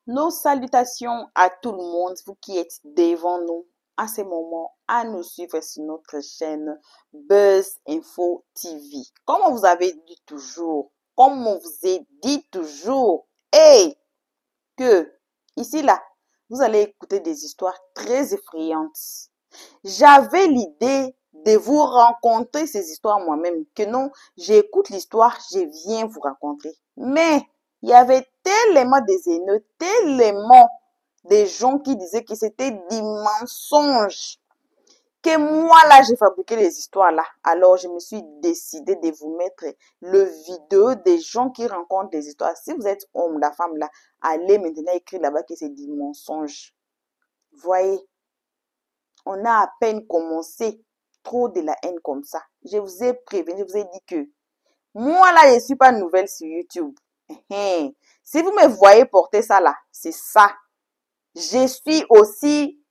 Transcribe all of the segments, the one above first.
Nos salutations à tout le monde, vous qui êtes devant nous à ce moment, à nous suivre sur notre chaîne Buzz Info TV. Comme on vous avait dit toujours, comme on vous a dit toujours, et que ici là, vous allez écouter des histoires très effrayantes. J'avais l'idée de vous raconter ces histoires moi-même, que non, j'écoute l'histoire, je viens vous raconter. Mais il y avait tellement des haineux, tellement des gens qui disaient que c'était des mensonges, que moi là, j'ai fabriqué les histoires là. Alors, je me suis décidé de vous mettre le vidéo des gens qui racontent des histoires. Si vous êtes homme, la femme là, allez maintenant écrire là-bas que c'est des mensonges. Voyez, on a à peine commencé, trop de la haine comme ça. Je vous ai prévenu, je vous ai dit que moi là, je ne suis pas nouvelle sur YouTube. Si vous me voyez porter ça là, c'est ça. Je suis aussi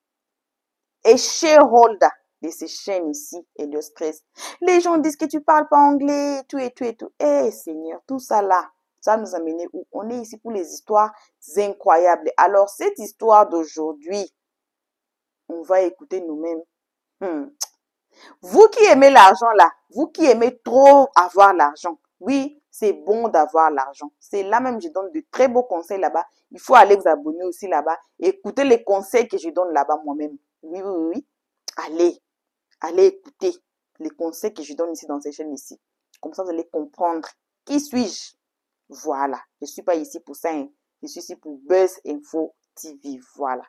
un shareholder de ces chaînes ici et de stress. Les gens disent que tu parles pas anglais, tout et tout et tout. Eh Seigneur, tout ça là, ça nous a mené où? On est ici pour les histoires incroyables. Alors cette histoire d'aujourd'hui, on va écouter nous-mêmes. Vous qui aimez l'argent là, vous qui aimez trop avoir l'argent, oui, c'est bon d'avoir l'argent. C'est là même, je donne de très beaux conseils là-bas. Il faut aller vous abonner aussi là-bas. Écoutez les conseils que je donne là-bas moi-même. Oui, oui, oui. Allez, allez écouter les conseils que je donne ici dans ces chaînes ici. Comme ça, vous allez comprendre qui suis-je. Voilà, je ne suis pas ici pour ça. Hein. Je suis ici pour Buzz Info TV. Voilà.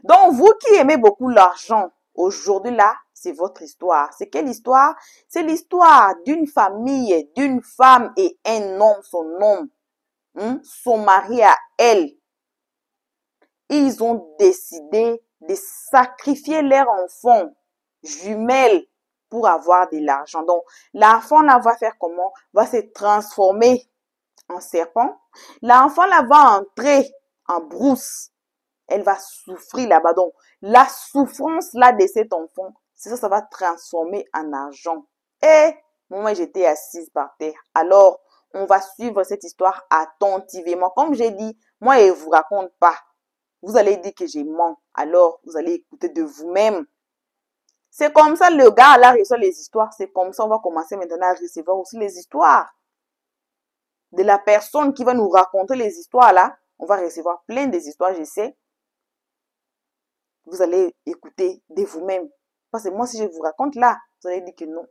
Donc, vous qui aimez beaucoup l'argent, aujourd'hui là, c'est votre histoire. C'est quelle histoire? C'est l'histoire d'une famille, d'une femme et un homme, son homme, son mari à elle. Ils ont décidé de sacrifier leur enfant jumelle pour avoir de l'argent. Donc, l'enfant là va faire comment? Va se transformer en serpent. L'enfant là va entrer en brousse. Elle va souffrir là-bas. Donc, la souffrance là de cet enfant, c'est ça, ça va transformer en argent. Et moi, j'étais assise par terre. Alors, on va suivre cette histoire attentivement. Comme j'ai dit, moi, je ne vous raconte pas. Vous allez dire que je mens. Alors, vous allez écouter de vous-même. C'est comme ça, le gars là reçoit les histoires. C'est comme ça, on va commencer maintenant à recevoir aussi les histoires. De la personne qui va nous raconter les histoires là, on va recevoir plein des histoires, je sais. Vous allez écouter de vous-même. Parce que moi, si je vous raconte là, vous allez dire que non,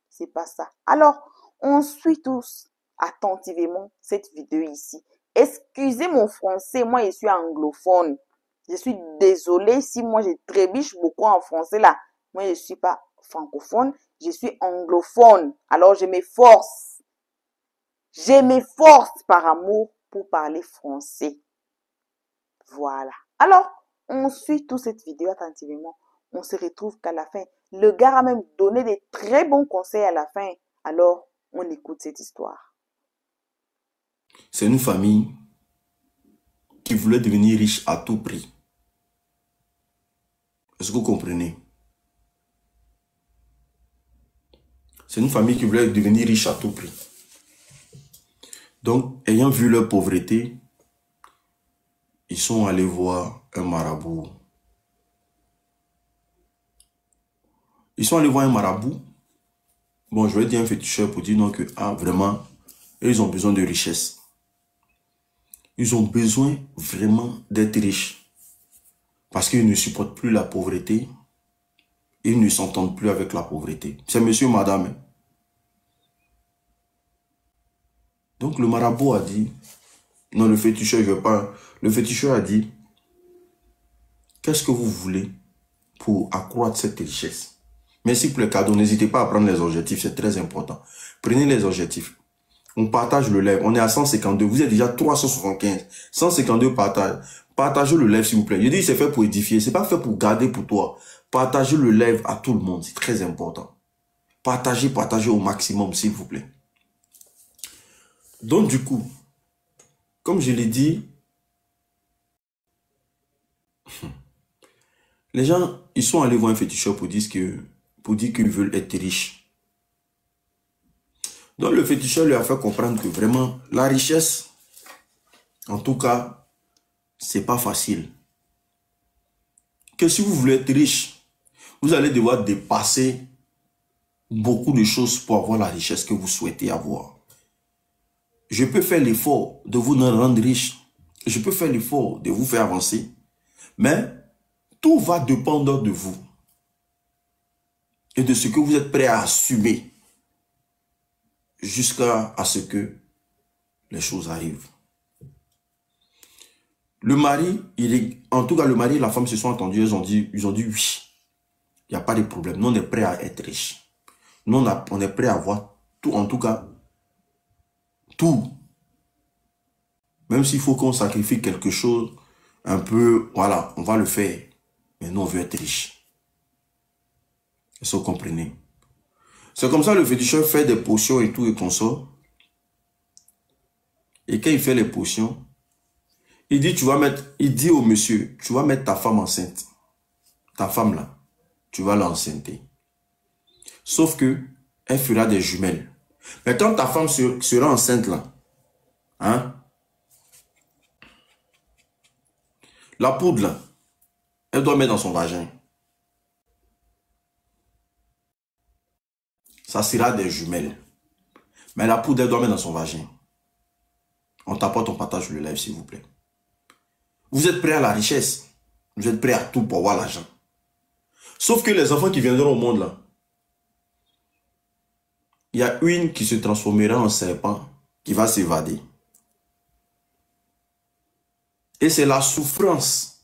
c'est pas ça. Alors, on suit tous attentivement cette vidéo ici. Excusez mon français, moi, je suis anglophone. Je suis désolée si moi, je trébiche beaucoup en français là. Moi, je ne suis pas francophone, je suis anglophone. Alors, je m'efforce. Je m'efforce par amour pour parler français. Voilà. Alors, on suit toute cette vidéo attentivement. On se retrouve qu'à la fin. Le gars a même donné des très bons conseils à la fin. Alors, on écoute cette histoire. C'est une famille qui voulait devenir riche à tout prix. Est-ce que vous comprenez? C'est une famille qui voulait devenir riche à tout prix. Donc, ayant vu leur pauvreté, ils sont allés voir un marabout. Ils sont allés voir un marabout. Bon, je vais dire un féticheur pour dire non que, vraiment, ils ont besoin de richesse. Ils ont besoin vraiment d'être riches. Parce qu'ils ne supportent plus la pauvreté. Ils ne s'entendent plus avec la pauvreté. C'est monsieur, madame. Donc, le marabout a dit, non, le féticheur, je veux pas. Le féticheur a dit, qu'est-ce que vous voulez pour accroître cette richesse? Merci pour les cadeaux. N'hésitez pas à prendre les objectifs, c'est très important. Prenez les objectifs. On partage le live. On est à 152. Vous êtes déjà 375. 152 partage. Partagez le live, s'il vous plaît. Je dis, c'est fait pour édifier. C'est pas fait pour garder pour toi. Partagez le live à tout le monde. C'est très important. Partagez au maximum, s'il vous plaît. Donc, du coup, comme je l'ai dit, les gens, ils sont allés voir un féticheur pour dire qu'ils veulent être riches. Donc, le féticheur lui a fait comprendre que vraiment, la richesse, en tout cas, c'est pas facile. Que si vous voulez être riche, vous allez devoir dépasser beaucoup de choses pour avoir la richesse que vous souhaitez avoir. Je peux faire l'effort de vous rendre riche. Je peux faire l'effort de vous faire avancer. Mais tout va dépendre de vous. Et de ce que vous êtes prêt à assumer. Jusqu'à ce que les choses arrivent. Le mari, en tout cas le mari et la femme se sont entendus. Ils ont dit oui. Il n'y a pas de problème. Nous, on est prêt à être riche. Nous, on est prêt à avoir tout. En tout cas, tout. Même s'il faut qu'on sacrifie quelque chose, un peu, voilà, on va le faire. Mais nous, on veut être riche. Est-ce que vous comprenez? C'est comme ça le féticheur fait des potions et tout et consort. Et quand il fait les potions, il dit au monsieur, tu vas mettre ta femme enceinte. Ta femme là, tu vas l'enceinte. Sauf que, elle fera des jumelles. Mais quand ta femme sera enceinte là, hein, la poudre là, elle doit mettre dans son vagin. Ça sera des jumelles. Mais la poudre, elle doit mettre dans son vagin. On t'apporte, on partage le live, s'il vous plaît. Vous êtes prêts à la richesse. Vous êtes prêts à tout pour avoir l'argent. Sauf que les enfants qui viendront au monde là, il y a une qui se transformera en serpent, qui va s'évader. Et c'est la souffrance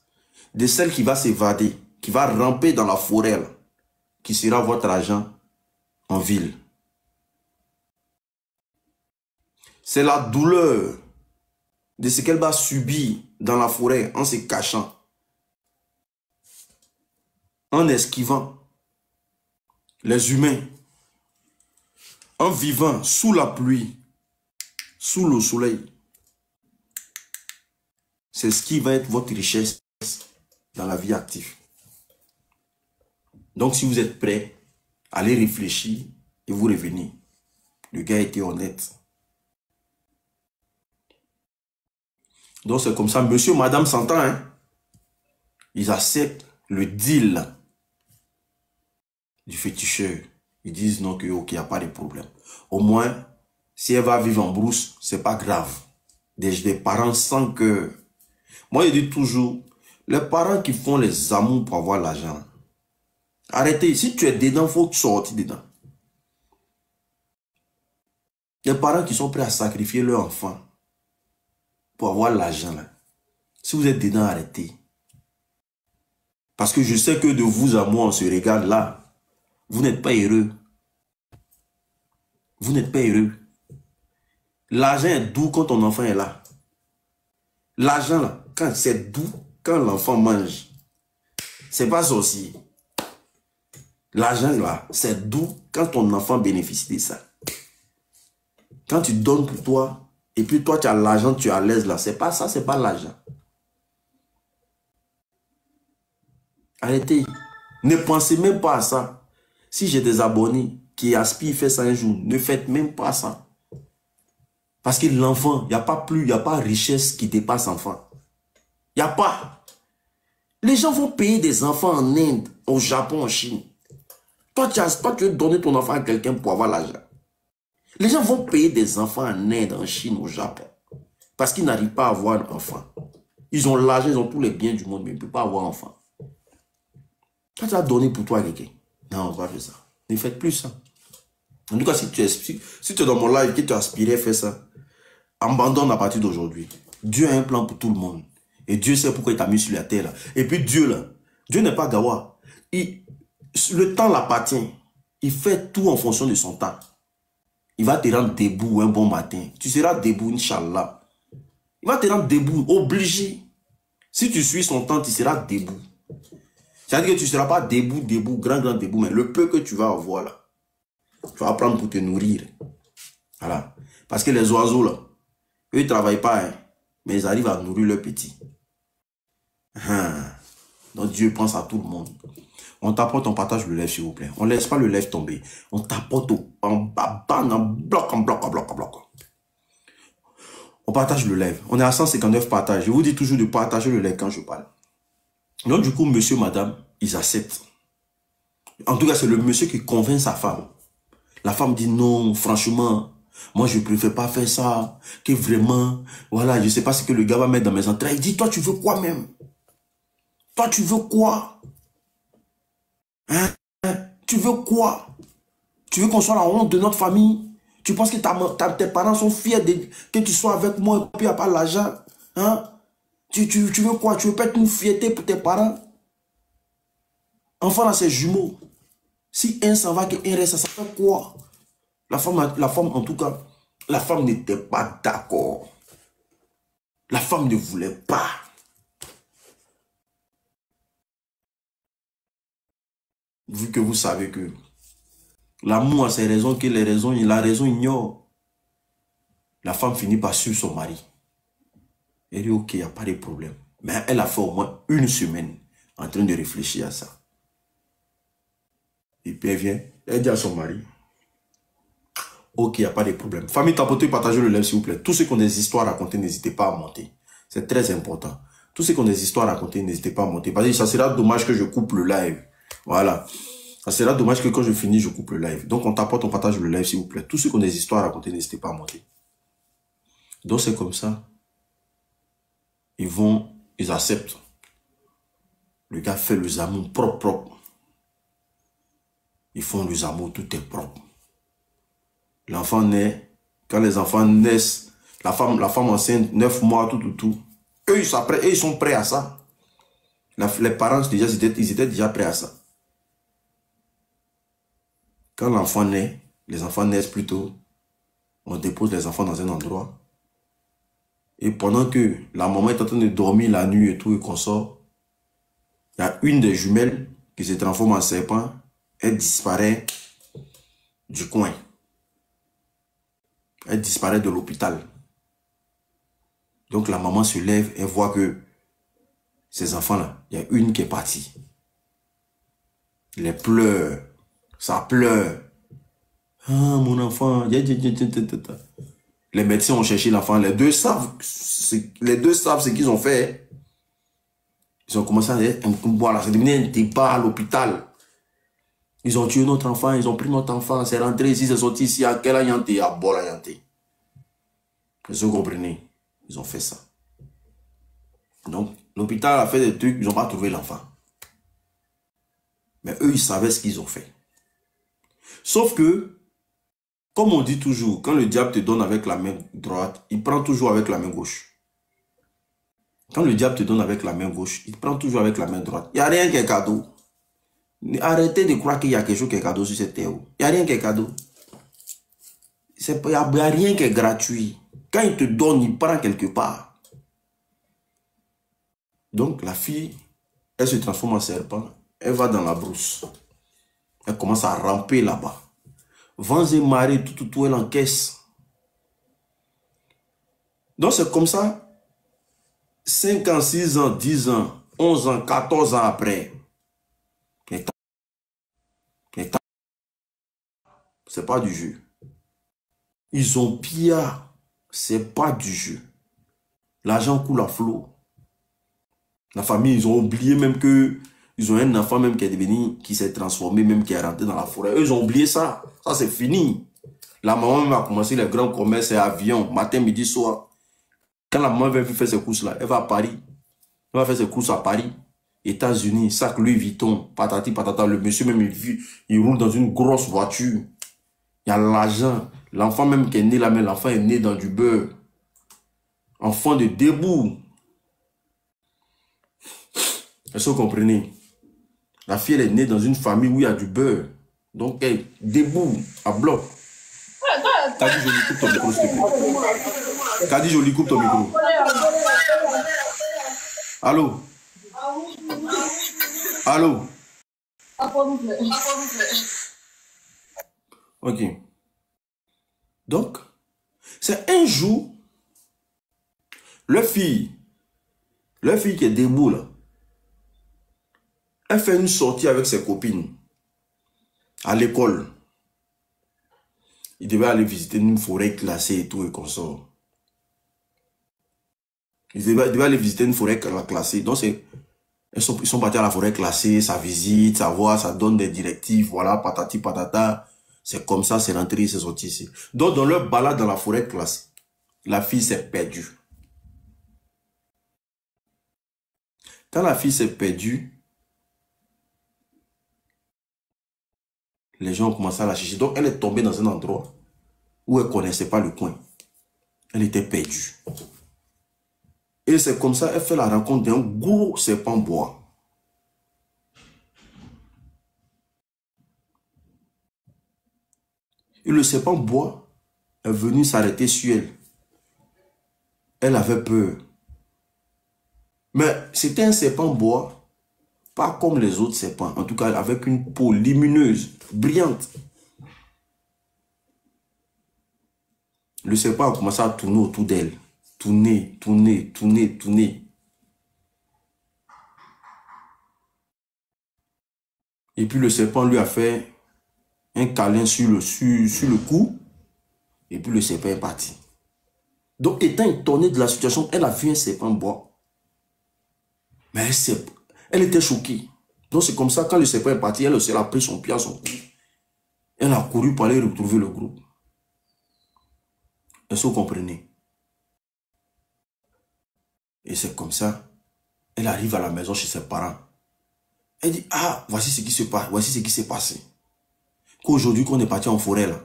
de celle qui va s'évader, qui va ramper dans la forêt, là, qui sera votre argent en ville. C'est la douleur de ce qu'elle va subir dans la forêt en se cachant, en esquivant les humains, en vivant sous la pluie, sous le soleil. C'est ce qui va être votre richesse dans la vie active. Donc si vous êtes prêts, allez réfléchir et vous revenez. Le gars était honnête. Donc c'est comme ça, monsieur, madame s'entend, hein? Ils acceptent le deal du féticheur. Ils disent non, que ok, il n'y a pas de problème. Au moins, si elle va vivre en brousse, c'est pas grave. Des parents sans cœur. Moi, je dis toujours, les parents qui font les amours pour avoir l'argent, arrêtez. Si tu es dedans, il faut sortir dedans. Les parents qui sont prêts à sacrifier leur enfant pour avoir l'argent, là. Si vous êtes dedans, arrêtez. Parce que je sais que de vous à moi, on se regarde là. Vous n'êtes pas heureux. Vous n'êtes pas heureux. L'argent est doux quand ton enfant est là. L'argent, là, quand c'est doux, quand l'enfant mange, c'est pas sorcier. L'argent, là, c'est doux quand ton enfant bénéficie de ça. Quand tu donnes pour toi, et puis toi, tu as l'argent, tu es à l'aise là. C'est pas ça, c'est pas l'argent. Arrêtez. Ne pensez même pas à ça. Si j'ai des abonnés qui aspirent à faire ça un jour, ne faites même pas ça. Parce que l'enfant, il n'y a pas plus, il n'y a pas richesse qui dépasse l'enfant. Il n'y a pas. Les gens vont payer des enfants en Inde, au Japon, en Chine. Toi, tu veux donner ton enfant à quelqu'un pour avoir l'argent. Les gens vont payer des enfants en Inde, en Chine, au Japon. Parce qu'ils n'arrivent pas à avoir un enfant. Ils ont l'argent, ils ont tous les biens du monde, mais ils ne peuvent pas avoir un enfant. Toi, tu as donné pour toi à quelqu'un. Non, on va faire ça. Ne faites plus ça. En tout cas, si tu es dans mon live, que tu aspirais à faire ça, abandonne à partir d'aujourd'hui. Dieu a un plan pour tout le monde. Et Dieu sait pourquoi il t'a mis sur la terre. Là. Et puis Dieu, là, Dieu n'est pas gawa. Le temps l'appartient. Il fait tout en fonction de son temps. Il va te rendre debout un bon matin. Tu seras debout, Inch'Allah. Il va te rendre debout, obligé. Si tu suis son temps, tu seras debout. C'est-à-dire que tu ne seras pas debout, grand debout, mais le peu que tu vas avoir là, tu vas prendre pour te nourrir. Voilà. Parce que les oiseaux là, eux, ils ne travaillent pas, hein, mais ils arrivent à nourrir leurs petits. Donc Dieu pense à tout le monde. On t'apporte, on partage le live, s'il vous plaît. On ne laisse pas le live tomber. On t'apporte en bloc. partage le live. On est à 159 partages. Je vous dis toujours de partager le live quand je parle. Donc, du coup, monsieur, madame, ils acceptent. En tout cas, c'est le monsieur qui convainc sa femme. La femme dit non, franchement, moi, je préfère pas faire ça. Que vraiment, voilà, je sais pas ce que le gars va mettre dans mes entrailles. Il dit, toi, tu veux quoi même? Toi, tu veux quoi? Hein? Tu veux quoi? Tu veux qu'on soit la honte de notre famille? Tu penses que tes parents sont fiers que tu sois avec moi et puis il n'y a pas l'argent? Hein? Tu veux quoi? Tu veux pas être une fierté pour tes parents? Enfin, là, c'est jumeaux. Si un s'en va, qu'un reste, ça fait quoi? La femme, en tout cas, la femme n'était pas d'accord. La femme ne voulait pas. Vu que vous savez que l'amour a ses raisons, que la raison ignore. La femme finit par suivre son mari. Elle dit, ok, il n'y a pas de problème. Mais elle a fait au moins une semaine en train de réfléchir à ça. Et puis elle vient, elle dit à son mari, ok, il n'y a pas de problème. Famille Tapoté, partagez le live s'il vous plaît. Tous ceux qui ont des histoires à raconter, n'hésitez pas à monter. C'est très important. Tous ceux qui ont des histoires à raconter, n'hésitez pas à monter. Parce que ça sera dommage que je coupe le live. Voilà. Ça sera dommage que quand je finis, je coupe le live. Donc on tapote, on partage le live s'il vous plaît. Tous ceux qui ont des histoires à raconter, n'hésitez pas à monter. Donc c'est comme ça. Ils acceptent. Le gars fait le amours propre. Ils font le amours, tout est propre. L'enfant naît. Quand les enfants naissent, la femme enceinte, 9 mois, tout. Eux, ils sont prêts à ça. Les parents, déjà, ils étaient déjà prêts à ça. Quand l'enfant naît, les enfants naissent plutôt, on dépose les enfants dans un endroit. Et pendant que la maman est en train de dormir la nuit et tout, et qu'on sort, il y a une des jumelles qui se transforme en serpent, elle disparaît du coin. Elle disparaît de l'hôpital. Donc la maman se lève et voit que ces enfants-là, il y a une qui est partie. Les pleurs, ça pleure. Ah, mon enfant, les médecins ont cherché l'enfant. Les deux savent ce qu'ils ont fait. Ils ont commencé à dire, voilà, c'est devenu un débat à l'hôpital. Ils ont tué notre enfant, ils ont pris notre enfant, c'est rentré ici, c'est sorti ici, à quel ayante, à bol ayante. Vous comprenez? Ils ont fait ça. Donc, l'hôpital a fait des trucs, ils n'ont pas trouvé l'enfant. Mais eux, ils savaient ce qu'ils ont fait. Sauf que, comme on dit toujours, quand le diable te donne avec la main droite, il prend toujours avec la main gauche. Quand le diable te donne avec la main gauche, il prend toujours avec la main droite. Il n'y a rien qui est cadeau. Arrêtez de croire qu'il y a quelque chose qui est cadeau sur cette terre. Il n'y a rien qui est cadeau. Il n'y a rien qui est gratuit. Quand il te donne, il prend quelque part. Donc la fille, elle se transforme en serpent. Elle va dans la brousse. Elle commence à ramper là-bas. Vents et marées, tout, elle encaisse. Donc c'est comme ça. 5 ans, 6 ans, 10 ans, 11 ans, 14 ans après. C'est pas du jeu. Ils ont pire. C'est pas du jeu. L'argent coule à flot. La famille, ils ont oublié même que ils ont un enfant même qui est devenu, qui s'est transformé, même qui est rentré dans la forêt. Eux, ils ont oublié ça. Ça, c'est fini. La maman même a commencé les grands commerces et avions, matin, midi, soir. Quand la maman va faire ses courses-là, elle va à Paris. Elle va faire ses courses à Paris, États-Unis, sac Louis Vuitton, patati patata. Le monsieur même, il roule dans une grosse voiture. Il y a l'argent. L'enfant même qui est né là, mais l'enfant est né dans du beurre. Enfant de debout. Est-ce que vous comprenez? La fille, elle est née dans une famille où il y a du beurre. Donc, elle est debout, à bloc. Kadi, je lui coupe ton micro, s'il te plaît. Kadi, je lui coupe ton micro. Allô? Allô? Ok. Donc, c'est un jour, leur fille qui est debout là, elle fait une sortie avec ses copines à l'école. Il devait aller visiter une forêt classée et tout et qu'on sort. devaient aller visiter une forêt classée. Donc, ils sont partis à la forêt classée, ça visite, ça voit, ça donne des directives, voilà, patati patata. C'est comme ça, c'est rentré, c'est sorti ici. Donc, dans leur balade dans la forêt classée, la fille s'est perdue. Quand la fille s'est perdue, les gens ont commencé à la chercher. Donc, elle est tombée dans un endroit où elle ne connaissait pas le coin. Elle était perdue. Et c'est comme ça, elle fait la rencontre d'un gros serpent bois. Et le serpent bois est venu s'arrêter sur elle. Elle avait peur. Mais c'était un serpent bois, pas comme les autres serpents. En tout cas, avec une peau lumineuse, brillante. Le serpent a commencé à tourner autour d'elle. Tourner, tourner, tourner, tourner. Et puis le serpent lui a fait un câlin sur le cou. Et puis le serpent est parti. Donc, étant étonnée de la situation, elle a vu un serpent bois. Mais elle était choquée. Donc, c'est comme ça, quand le serpent est parti, elle aussi a pris son pied à son cou. Elle a couru pour aller retrouver le groupe. Est-ce que vous comprenez? Et c'est comme ça, elle arrive à la maison chez ses parents. Elle dit, ah, voici ce qui se passe, voici ce qui s'est passé. Qu'aujourd'hui, qu'on est parti en forêt, là,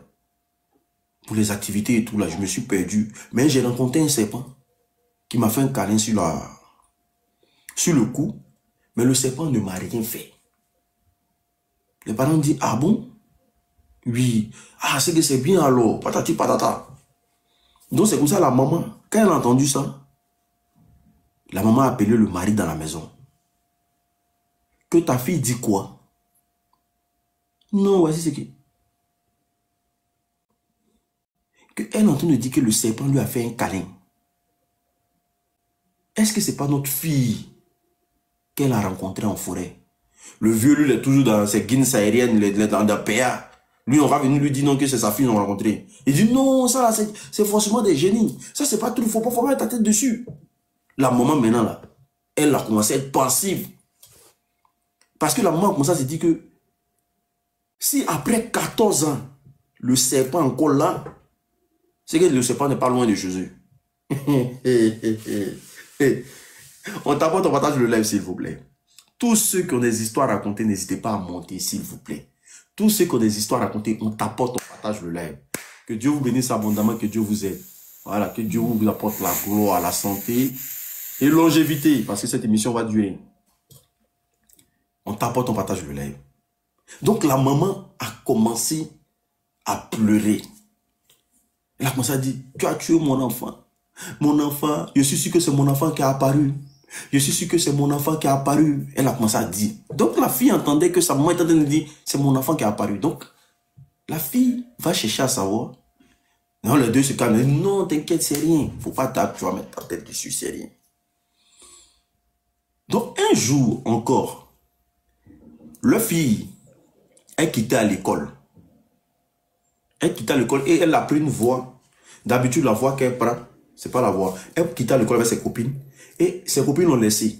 pour les activités et tout, là, je me suis perdu. Mais j'ai rencontré un serpent qui m'a fait un câlin sur le cou. Mais le serpent ne m'a rien fait. Les parents disent, ah bon? Oui. Ah, c'est que c'est bien alors. Patati patata. Donc c'est comme ça la maman, quand elle a entendu ça, la maman a appelé le mari dans la maison. Que ta fille dit quoi? Non, voici ce qui... Elle est en train de dire que le serpent lui a fait un câlin. Est-ce que c'est pas notre fille qu'elle a rencontrée en forêt? Le vieux, lui, il est toujours dans ses guines aériennes, il est dans des PA. Lui, on va venir lui dire non, que c'est sa fille qu'on a rencontrée. Il dit non, ça, c'est forcément des génies. Ça, c'est pas tout, il faut pas mettre ta tête dessus. La maman, maintenant, là, elle a commencé à être pensive. Parce que la maman a commencé à se dire que si après 14 ans, le serpent encore là, c'est que le serpent n'est pas loin de Jésus. On t'apporte, on partage le live, s'il vous plaît. Tous ceux qui ont des histoires à raconter, n'hésitez pas à monter, s'il vous plaît. Tous ceux qui ont des histoires à raconter, on t'apporte, on partage le live. Que Dieu vous bénisse abondamment, que Dieu vous aide. Voilà, que Dieu vous apporte la gloire, la santé et longévité, parce que cette émission va durer. On t'apporte, on partage le live. Donc la maman a commencé à pleurer. Elle a commencé à dire, tu as tué mon enfant. Mon enfant, je suis sûr que c'est mon enfant qui a apparu. Je suis sûr que c'est mon enfant qui a apparu. Elle a commencé à dire. Donc la fille entendait que sa maman était en train de dire, c'est mon enfant qui a apparu. Donc la fille va chercher à savoir. Non, les deux se calment. Non, t'inquiète, c'est rien. Faut pas tu vas mettre ta tête dessus, c'est rien. Donc un jour encore, la fille est quittée à l'école. Elle quitta l'école et elle a pris une voie. D'habitude, la voie qu'elle prend, c'est pas la voie. Elle quitta l'école avec ses copines et ses copines l'ont laissée.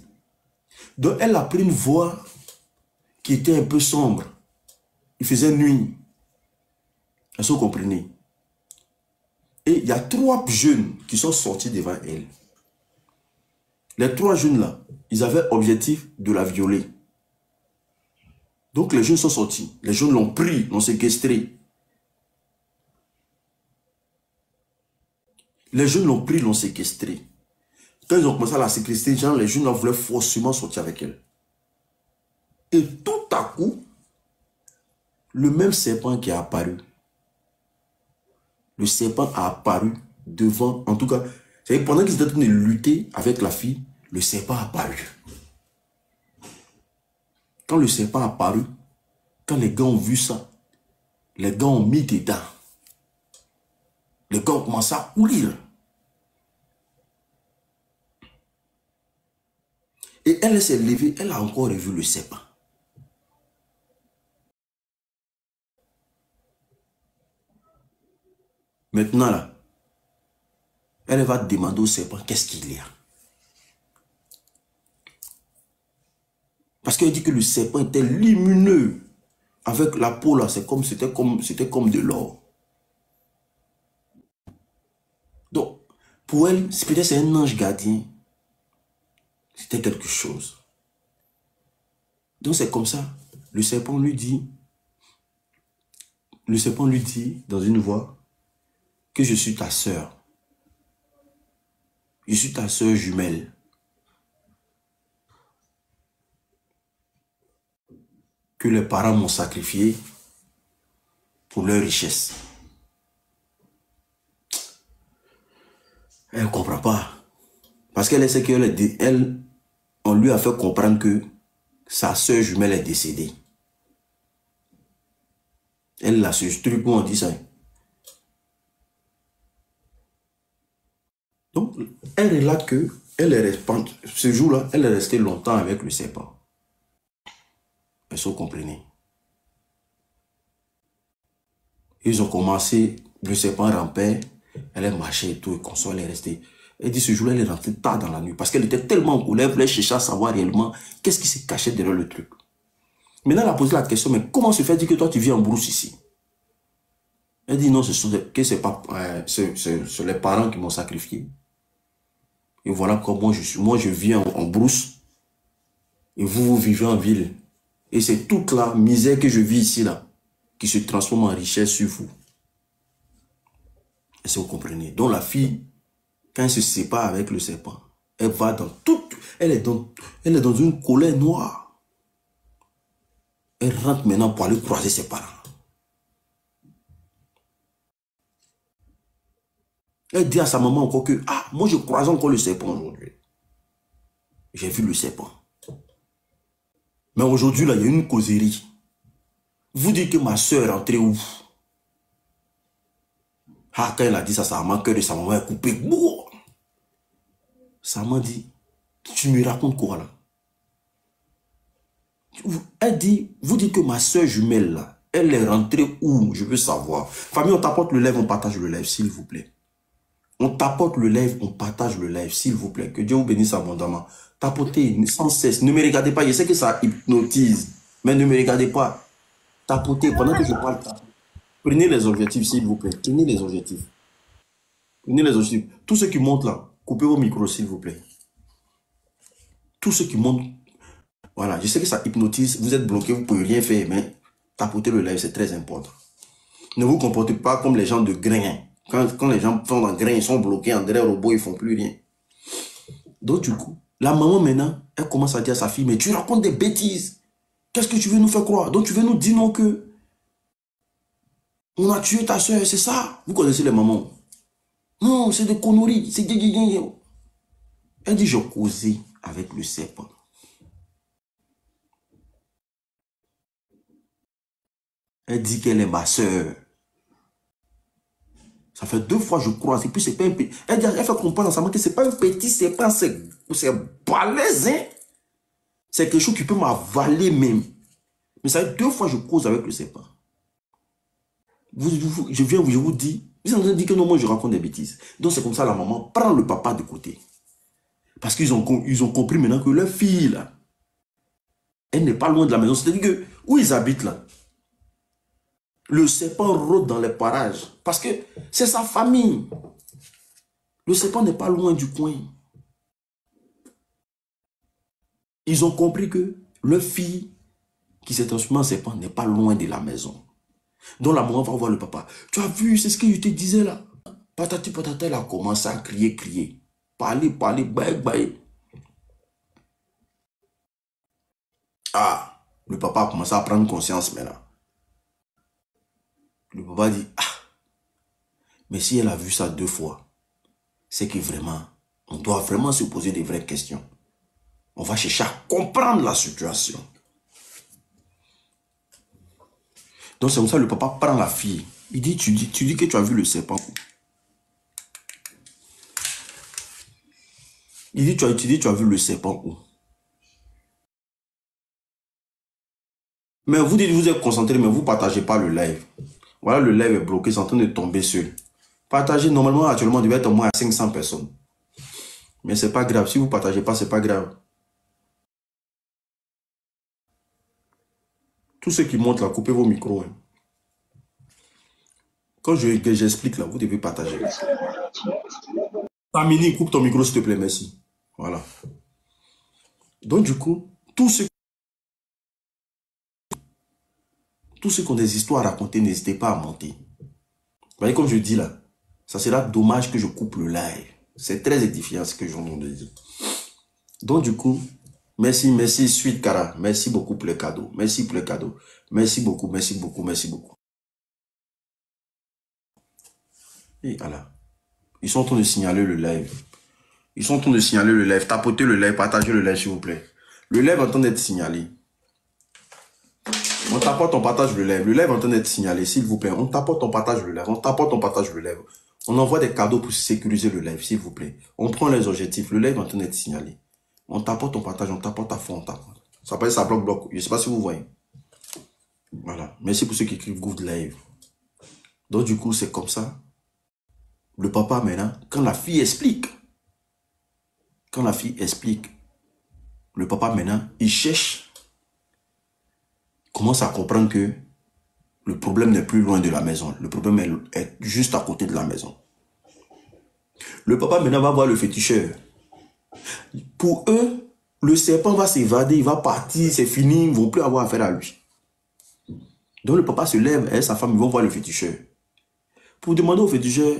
Donc, elle a pris une voie qui était un peu sombre. Il faisait nuit. Est-ce que vous comprenez? Et il y a 3 jeunes qui sont sortis devant elle. Les 3 jeunes-là, ils avaient objectif de la violer. Donc, les jeunes sont sortis. Les jeunes l'ont pris, l'ont séquestré. Les jeunes l'ont pris, l'ont séquestré. Quand ils ont commencé à la séquestrer, les jeunes voulaient forcément sortir avec elle. Et tout à coup, le même serpent qui a apparu, le serpent a apparu devant, en tout cas, pendant qu'ils étaient en train de lutter avec la fille, le serpent a apparu. Quand le serpent a apparu, quand les gars ont vu ça, les gars ont mis des dents. Les gars ont commencé à courir. Et elle s'est levée, elle a encore revu le serpent. Maintenant, là, elle va demander au serpent qu'est-ce qu'il y a. Parce qu'elle dit que le serpent était lumineux. Avec la peau là, c'était comme de l'or. Donc, pour elle, peut-être c'est un ange gardien. C'était quelque chose. Donc c'est comme ça. Le serpent lui dit dans une voix que je suis ta sœur. Je suis ta sœur jumelle. Que les parents m'ont sacrifié pour leur richesse. Elle ne comprend pas. Parce qu'elle sait on lui a fait comprendre que sa sœur jumelle est décédée. Elle a ce truc où on dit ça. Donc, elle relate que ce jour-là, elle est restée longtemps avec le serpent. Est-ce que vous comprenez? Ils ont commencé, le serpent rampait, elle est marchée et tout, et console, elle est restée. Elle dit ce jour-là, elle est rentrée tard dans la nuit parce qu'elle était tellement en colère, elle voulait chercher à savoir réellement qu'est-ce qui se cachait derrière le truc. Maintenant, elle a posé la question, mais comment se fait-il que toi, tu vis en brousse ici? Elle dit non, c'est les parents qui m'ont sacrifié. Et voilà comment je suis. Moi, je vis en brousse. Et vous vivez en ville. Et c'est toute la misère que je vis ici, là, qui se transforme en richesse sur vous. Est-ce que vous comprenez? Donc la fille, quand elle se sépare avec le serpent, elle va dans toute... Elle est dans une colère noire. Elle rentre maintenant pour aller croiser ses parents. Elle dit à sa maman encore que, ah, moi je croise encore le serpent aujourd'hui. J'ai vu le serpent. Mais aujourd'hui, là, il y a une causerie. Vous dites que ma soeur est rentrée où? Ah, quand elle a dit ça, sa maman, le cœur de sa maman est coupé. Boum! Sa maman dit, tu me racontes quoi là? Elle dit, vous dites que ma soeur jumelle là, elle est rentrée où? Je veux savoir. Famille, on t'apporte le live, on partage le live, s'il vous plaît. On tapote le live, on partage le live, s'il vous plaît. Que Dieu vous bénisse abondamment. Tapotez sans cesse. Ne me regardez pas. Je sais que ça hypnotise. Mais ne me regardez pas. Tapotez pendant que je parle. Prenez les objectifs, s'il vous plaît. Prenez les objectifs. Prenez les objectifs. Tous ceux qui montent là, coupez vos micros, s'il vous plaît. Tous ceux qui montent. Voilà. Je sais que ça hypnotise. Vous êtes bloqué, vous ne pouvez rien faire. Mais tapotez le live, c'est très important. Ne vous comportez pas comme les gens de grain. Quand les gens sont en grain, ils sont bloqués en derrière robot, ils ne font plus rien. Donc du coup, la maman maintenant, elle commence à dire à sa fille, mais tu racontes des bêtises. Qu'est-ce que tu veux nous faire croire? Donc tu veux nous dire non que on a tué ta soeur, c'est ça? Vous connaissez les mamans? Non, c'est des conneries, c'est des... Elle dit, j'ai causé avec le serpent. Elle dit qu'elle est ma soeur. Ça fait 2 fois que je croise. Et puis, c'est pas un petit... Elle fait comprendre à sa maman que c'est pas un petit serpent, c'est balèze, hein. C'est quelque chose qui peut m'avaler même. Mais ça fait 2 fois que je cause avec le serpent. Je vous dis, vous êtes en train de dire que non, moi je raconte des bêtises. Donc c'est comme ça la maman prend le papa de côté. Parce qu'ils ont compris maintenant que leur fille, là, elle n'est pas loin de la maison. C'est-à-dire que où ils habitent là, le serpent rôde dans les parages. Parce que c'est sa famille. Le serpent n'est pas loin du coin. Ils ont compris que leur fille qui s'est transformée en serpent n'est pas loin de la maison. Donc la maman va voir le papa. Tu as vu, c'est ce que je te disais là. Patati patata, elle a commencé à crier. Parler, bailler. Ah, le papa a commencé à prendre conscience maintenant. Le papa dit, ah, mais si elle a vu ça 2 fois, c'est que vraiment, on doit vraiment se poser des vraies questions. On va chercher à comprendre la situation. Donc c'est comme ça, le papa prend la fille. Il dit, tu dis que tu as vu le serpent. Il dit, tu as vu le serpent où? Mais vous dites, vous êtes concentré, mais vous ne partagez pas le live. Voilà, le live est bloqué, c'est en train de tomber seul. Partagez, normalement, actuellement, il devait être au moins à 500 personnes. Mais ce n'est pas grave. Si vous ne partagez pas, ce n'est pas grave. Tous ceux qui montent là, coupez vos micros. Hein. Quand j'explique là, vous devez partager. Amini, coupe ton micro s'il te plaît, merci. Voilà. Donc du coup, tous ceux qui ont des histoires à raconter, n'hésitez pas à monter. Vous voyez, comme je dis là, ça sera dommage que je coupe le live. C'est très édifiant ce que je viens de dire. Donc du coup, merci, Suite Cara. Merci beaucoup pour le cadeau. Merci pour le cadeau. Merci beaucoup, merci beaucoup, merci beaucoup. Et voilà. Ils sont en train de signaler le live. Ils sont en train de signaler le live. Tapotez le live, partagez le live s'il vous plaît. Le live est en train d'être signalé. On tapote, on partage le live. Le live est en train d'être signalé, s'il vous plaît. On tapote, on partage le live. On tapote, on partage le live. On envoie des cadeaux pour sécuriser le live, s'il vous plaît. On prend les objectifs. Le live est en train d'être signalé. On tapote, on partage, on tapote à fond, on tapote. Ça passe, ça bloque. Je ne sais pas si vous voyez. Voilà. Merci pour ceux qui écrivent good live. Donc, du coup, c'est comme ça. Le papa, maintenant, quand la fille explique, le papa, maintenant, il cherche, commence à comprendre que le problème n'est plus loin de la maison. Le problème est juste à côté de la maison. Le papa, maintenant, va voir le féticheur. Pour eux, le serpent va s'évader, il va partir, c'est fini, ils ne vont plus avoir affaire à lui. Donc, le papa se lève et sa femme, ils vont voir le féticheur. Pour demander au féticheur,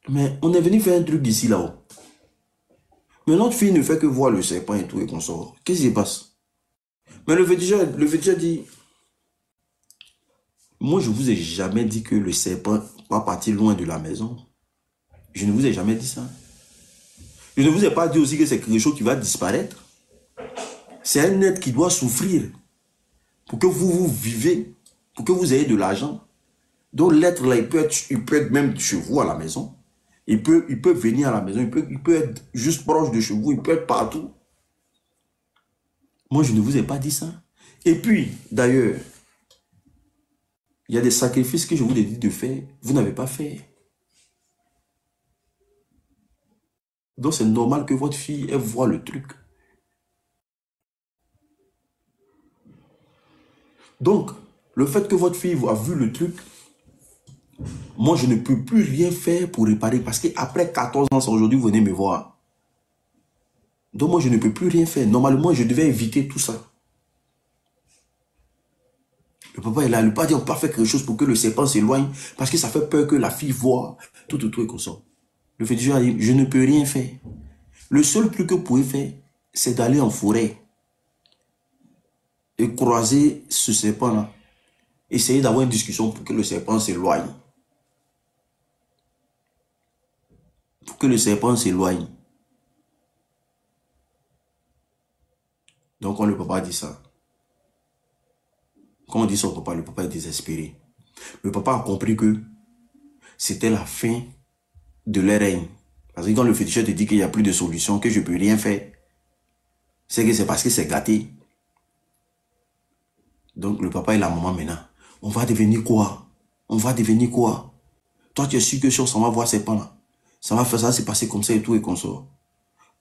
mais on est venu faire un truc ici, là-haut. Mais notre fille ne fait que voir le serpent et tout et qu'on sort. Qu'est-ce qui se passe? Mais le féticheur dit, moi je vous ai jamais dit que le serpent va partir loin de la maison. Je ne vous ai jamais dit ça. Je ne vous ai pas dit aussi que c'est quelque chose qui va disparaître. C'est un être qui doit souffrir pour que vous vivez, pour que vous ayez de l'argent. Donc l'être là, il peut être même chez vous à la maison. Il peut venir à la maison, il peut être juste proche de chez vous, il peut être partout. Moi, je ne vous ai pas dit ça. Et puis, d'ailleurs, il y a des sacrifices que je vous ai dit de faire, vous n'avez pas fait. Donc, c'est normal que votre fille, elle voit le truc. Donc, le fait que votre fille a vu le truc, moi, je ne peux plus rien faire pour réparer. Parce qu'après 14 ans, aujourd'hui, vous venez me voir. Donc, moi, je ne peux plus rien faire. Normalement, je devais éviter tout ça. Le papa est là. Le papa dit, on peut faire quelque chose pour que le serpent s'éloigne. Parce que ça fait peur que la fille voit tout et comme ça. Le féticheur a dit, je ne peux rien faire. Le seul truc que vous pouvez faire, c'est d'aller en forêt. Et croiser ce serpent-là. Essayez d'avoir une discussion pour que le serpent s'éloigne. Pour que le serpent s'éloigne. Donc, quand le papa dit ça, quand on dit son papa, le papa est désespéré. Le papa a compris que c'était la fin de leur règne. Parce que quand le féticheur te dit qu'il n'y a plus de solution, que je ne peux rien faire, c'est que c'est parce que c'est gâté. Donc, le papa et la maman maintenant, on va devenir quoi? On va devenir quoi? Toi, tu es sûr que si on s'en va voir ces pans-là, ça va faire ça, c'est passer comme ça et tout et qu'on sort.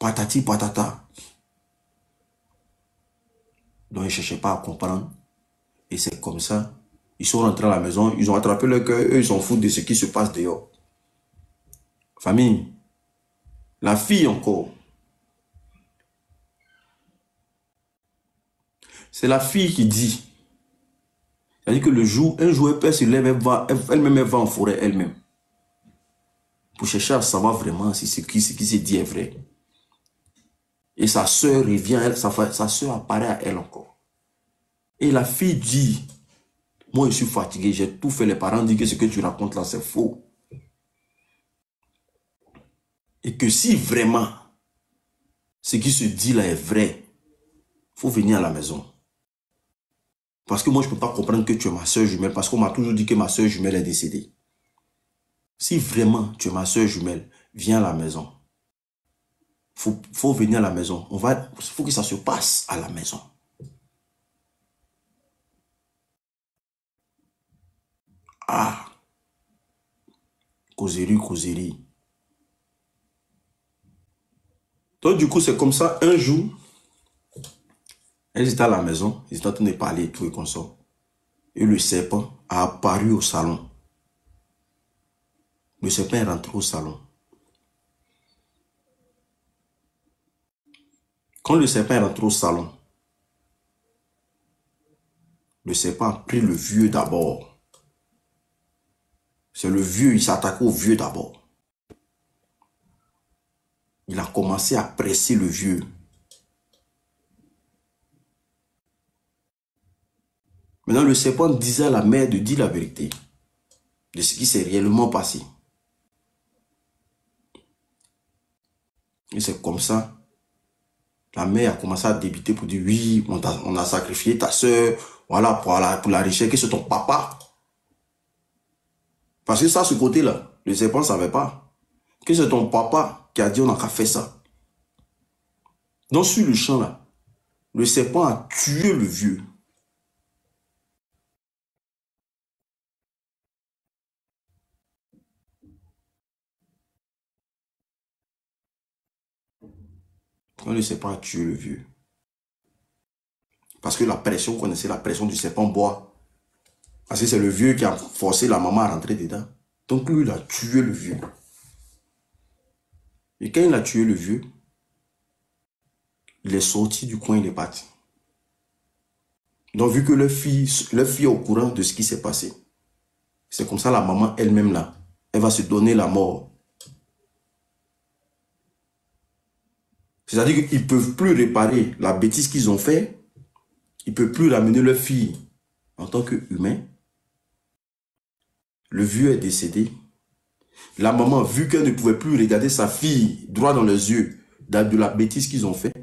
Patati, patata. Donc, ils ne cherchaient pas à comprendre. Et c'est comme ça. Ils sont rentrés à la maison, ils ont attrapé leur cœur, eux, ils s'en foutent de ce qui se passe dehors. Famille, la fille encore. C'est la fille qui dit. C'est-à-dire que un jour, elle se lève, elle-même, elle va en forêt elle-même. Pour chercher à savoir vraiment si ce qui se dit est vrai. Et sa soeur revient, sa soeur apparaît à elle encore. Et la fille dit, moi je suis fatigué, j'ai tout fait, les parents disent que ce que tu racontes là c'est faux. Et que si vraiment ce qui se dit là est vrai, il faut venir à la maison. Parce que moi je ne peux pas comprendre que tu es ma soeur jumelle, parce qu'on m'a toujours dit que ma soeur jumelle est décédée. Si vraiment tu es ma soeur jumelle, viens à la maison. Faut venir à la maison. Il faut que ça se passe à la maison. Ah, causerie. Donc du coup, c'est comme ça, un jour, elles étaient à la maison, ils étaient en train de parler et tout et comme ça. Et le serpent a apparu au salon. Le serpent est rentré au salon. Quand le serpent est rentré au salon, le serpent a pris le vieux d'abord. C'est le vieux, il s'est attaqué au vieux d'abord. Il a commencé à presser le vieux. Maintenant, le serpent disait à la mère de dire la vérité de ce qui s'est réellement passé. Et c'est comme ça, la mère a commencé à débiter pour dire oui, on a sacrifié ta soeur, voilà, pour la richesse, que c'est ton papa. Parce que ça, ce côté-là, le serpent ne savait pas. Que c'est ton papa qui a dit on n'a qu'à faire ça. Donc sur le champ là, le serpent a tué le vieux. Quand le serpent a tué le vieux. Parce que la pression, vous connaissez la pression du serpent bois. Parce que c'est le vieux qui a forcé la maman à rentrer dedans. Donc lui, il a tué le vieux. Et quand il a tué le vieux, il est sorti du coin, il est parti. Donc vu que leur fille est au courant de ce qui s'est passé, c'est comme ça la maman elle-même là, elle va se donner la mort. C'est-à-dire qu'ils ne peuvent plus réparer la bêtise qu'ils ont fait. Ils ne peuvent plus ramener leur fille en tant qu'humain. Le vieux est décédé. La maman, vu qu'elle ne pouvait plus regarder sa fille droit dans les yeux de la bêtise qu'ils ont fait,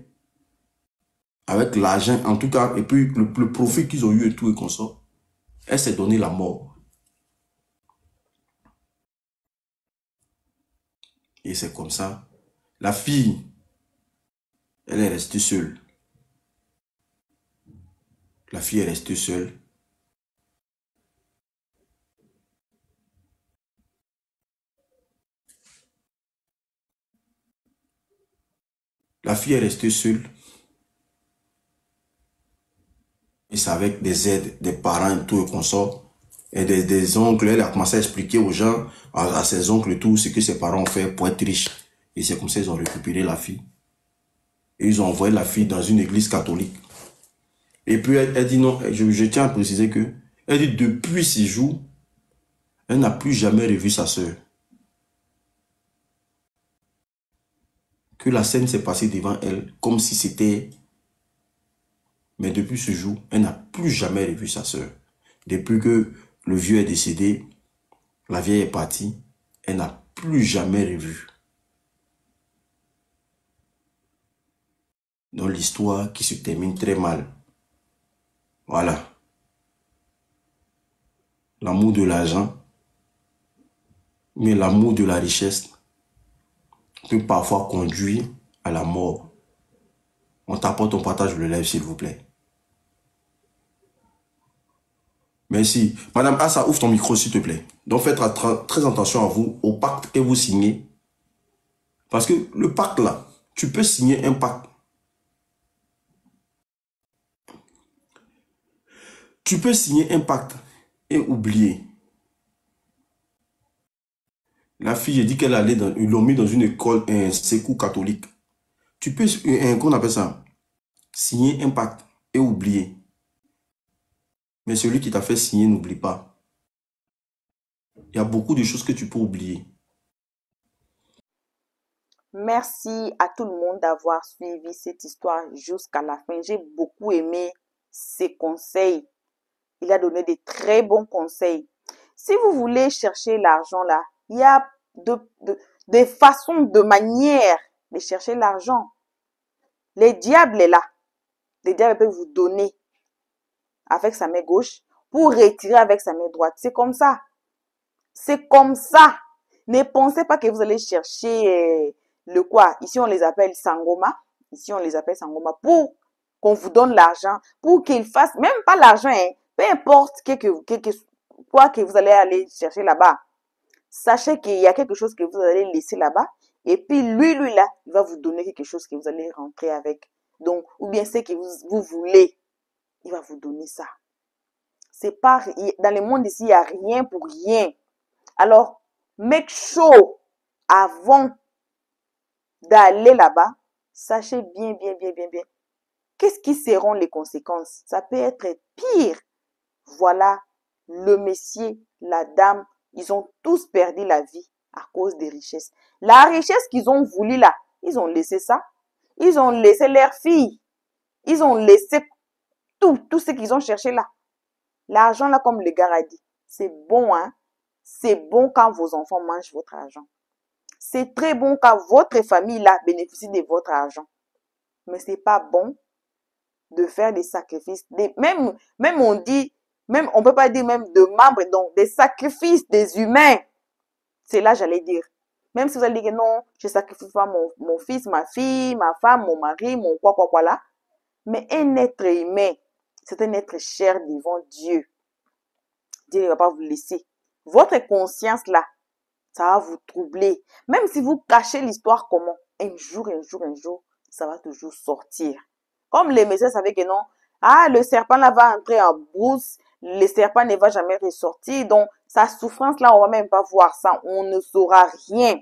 avec l'argent en tout cas, et puis le profit qu'ils ont eu et tout et qu'on sort, elle s'est donné la mort. Et c'est comme ça. La fille, elle est restée seule. La fille est restée seule. La fille est restée seule. Et c'est avec des aides des parents et tout et qu'on sort. Et des oncles, elle a commencé à expliquer aux gens, à ses oncles et tout, ce que ses parents ont fait pour être riches. Et c'est comme ça qu'ils ont récupéré la fille. Et ils ont envoyé la fille dans une église catholique. Et puis elle dit non, je tiens à préciser que, elle dit depuis ces jours, elle n'a plus jamais revu sa sœur. Que la scène s'est passée devant elle comme si c'était... Mais depuis ce jour, elle n'a plus jamais revu sa sœur. Depuis que le vieux est décédé, la vieille est partie, elle n'a plus jamais revu. Donc l'histoire qui se termine très mal. Voilà. L'amour de l'argent, mais l'amour de la richesse peut parfois conduire à la mort. On t'apporte ton partage le lève, s'il vous plaît. Merci. Madame Assa, ouvre ton micro, s'il te plaît. Donc faites très attention à vous, au pacte que vous signez. Parce que le pacte là, tu peux signer un pacte. Tu peux signer un pacte et oublier. La fille, j'ai dit qu'elle allait dans, ils l'ont mis dans une école, un sécours catholique. Tu peux, qu'on appelle ça, signer un pacte et oublier. Mais celui qui t'a fait signer, n'oublie pas. Il y a beaucoup de choses que tu peux oublier. Merci à tout le monde d'avoir suivi cette histoire jusqu'à la fin. J'ai beaucoup aimé ses conseils. Il a donné des très bons conseils. Si vous voulez chercher l'argent là, il y a des façons, de manières de chercher l'argent. Le diable est là. Le diable peut vous donner avec sa main gauche pour retirer avec sa main droite. C'est comme ça. C'est comme ça. Ne pensez pas que vous allez chercher le quoi. Ici, on les appelle sangoma. Ici, on les appelle sangoma pour qu'on vous donne l'argent, pour qu'ils fassent, même pas l'argent, hein, peu importe quoi que vous allez aller chercher là-bas. Sachez qu'il y a quelque chose que vous allez laisser là-bas. Et puis, lui, là, il va vous donner quelque chose que vous allez rentrer avec. Donc, ou bien c'est que vous voulez, il va vous donner ça. C'est pas, dans le monde ici, il n'y a rien pour rien. Alors, make sure avant d'aller là-bas, sachez bien, qu'est-ce qui seront les conséquences? Ça peut être pire. Voilà, le monsieur, la dame, ils ont tous perdu la vie à cause des richesses. La richesse qu'ils ont voulu là, ils ont laissé ça. Ils ont laissé leurs filles. Ils ont laissé tout ce qu'ils ont cherché là. L'argent là, comme le gars a dit, c'est bon, hein. C'est bon quand vos enfants mangent votre argent. C'est très bon quand votre famille là bénéficie de votre argent. Mais c'est pas bon de faire des sacrifices. Même on dit, même on peut pas dire même de membres, donc des sacrifices des humains. C'est là j'allais dire. Même si vous allez dire que non, je sacrifie pas mon fils, ma fille, ma femme, mon mari, mon quoi là. Mais un être humain, c'est un être cher devant Dieu. Dieu ne va pas vous laisser. Votre conscience là, ça va vous troubler. Même si vous cachez l'histoire comment, un jour, ça va toujours sortir. Comme les messieurs savaient que non, le serpent là va entrer en brousse, le serpent ne va jamais ressortir. Donc, sa souffrance là, on va même pas voir ça. On ne saura rien.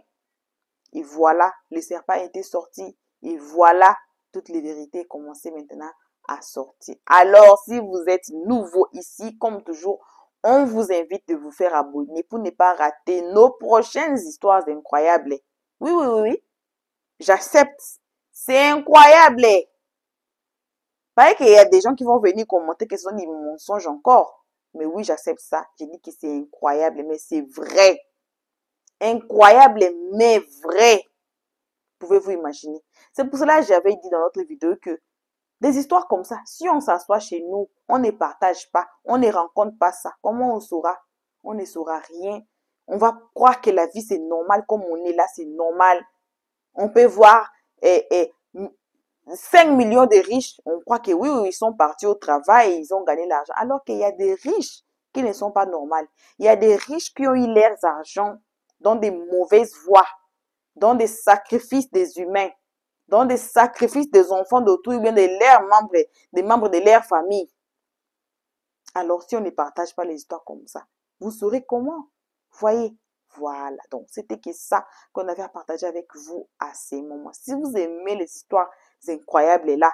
Et voilà, le serpent était sorti. Et voilà, toutes les vérités commençaient maintenant à sortir. Alors, si vous êtes nouveau ici, comme toujours, on vous invite de vous faire abonner pour ne pas rater nos prochaines histoires incroyables. Oui. J'accepte. C'est incroyable. Pareil qu'il y a des gens qui vont venir commenter que ce sont des mensonges encore. Mais oui, j'accepte ça. J'ai dit que c'est incroyable, mais c'est vrai. Incroyable, mais vrai. Pouvez-vous imaginer? C'est pour cela que j'avais dit dans notre vidéo que des histoires comme ça, si on s'assoit chez nous, on ne partage pas, on ne rencontre pas ça, comment on saura? On ne saura rien. On va croire que la vie c'est normal, comme on est là, c'est normal. On peut voir 5 millions de riches, on croit que oui, ils sont partis au travail, ils ont gagné l'argent, alors qu'il y a des riches qui ne sont pas normaux. Il y a des riches qui ont eu leurs argent dans des mauvaises voies, dans des sacrifices des humains, dans des sacrifices des enfants d'autrui, ou bien de leurs membres, des membres de leur famille. Alors, si on ne partage pas les histoires comme ça, vous saurez comment. Voyez, voilà. Donc, c'était que ça qu'on avait à partager avec vous à ces moments. Si vous aimez les histoires incroyables là,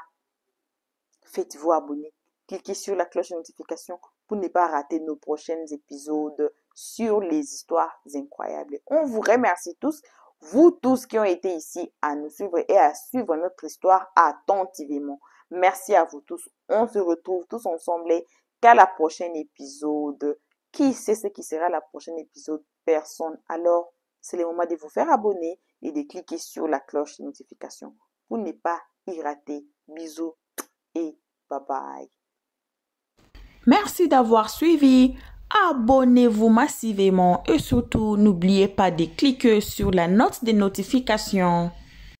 faites-vous abonner. Cliquez sur la cloche de notification pour ne pas rater nos prochains épisodes sur les histoires incroyables. On vous remercie tous. Vous tous qui ont été ici à nous suivre et à suivre notre histoire attentivement. Merci à vous tous. On se retrouve tous ensemble qu'à la prochaine épisode. Qui sait ce qui sera la prochaine épisode? Personne. Alors, c'est le moment de vous faire abonner et de cliquer sur la cloche de notification pour ne pas y rater. Bisous et bye bye. Merci d'avoir suivi. Abonnez-vous massivement et surtout n'oubliez pas de cliquer sur la note de notification.